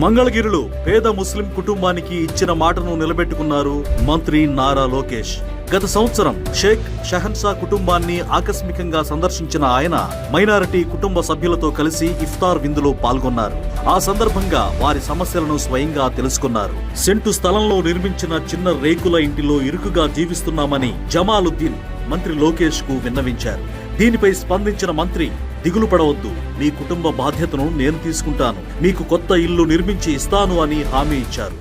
మంగళగిరిలో పేద ముస్లిం కుటుంబానికి ఇచ్చిన మాటను నిలబెట్టుకున్నారు మంత్రి నారా లోకేష్. గత సంవత్సరం షేక్ షహన్షా కుటుంబాన్ని ఆకస్మికంగా సందర్శించిన ఆయన మైనారిటీ కుటుంబ సభ్యులతో కలిసి ఇఫ్తార్ విందులో పాల్గొన్నారు. ఆ సందర్భంగా వారి సమస్యలను స్వయంగా తెలుసుకున్నారు. సెంటు స్థలంలో నిర్మించిన చిన్న రేకుల ఇంటిలో ఇరుకుగా జీవిస్తున్నామని జమాలుద్దీన్ మంత్రి లోకేష్ కు విన్నవించారు. దీనిపై స్పందించిన మంత్రి, దిగులు పడవద్దు, మీ కుటుంబ బాధ్యతను నేను తీసుకుంటాను, మీకు కొత్త ఇల్లు నిర్మించి ఇస్తాను అని హామీ ఇచ్చారు.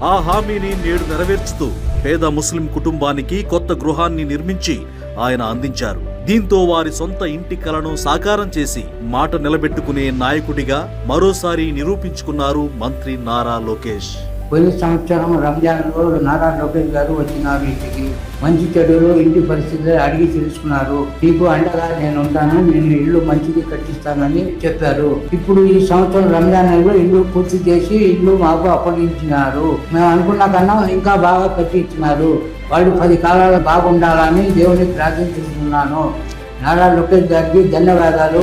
ఆ హామీని నేడు నెరవేర్చుతూ పేద ముస్లిం కుటుంబానికి కొత్త గృహాన్ని నిర్మించి ఆయన అందించారు. దీంతో వారి సొంత ఇంటి కలను సాకారం చేసి మాట నిలబెట్టుకునే నాయకుడిగా మరోసారి నిరూపించుకున్నారు మంత్రి నారా లోకేష్. పోయిన సంవత్సరం రంజాన్ లో నారా లోకేష్ గారు వచ్చినారు. ఇంటికి మంచి చెడులు ఇంటి పరిస్థితులు అడిగి తెలుసుకున్నారు. మీకు అండగా నేను ఉంటాను, నేను ఇల్లు మంచిది కట్టిస్తానని చెప్పారు. ఇప్పుడు ఈ సంవత్సరం రంజాన్ నెలలో ఇల్లు పూర్తి చేసి ఇల్లు మాకు అప్పగించినారు. మేము అనుకున్న కన్నా ఇంకా బాగా కట్టించినారు. వాళ్ళు 10 కాలాలు బాగుండాలని దేవుని ప్రార్థించుతున్నాను. నారా లోకేష్ గారికి ధన్యవాదాలు.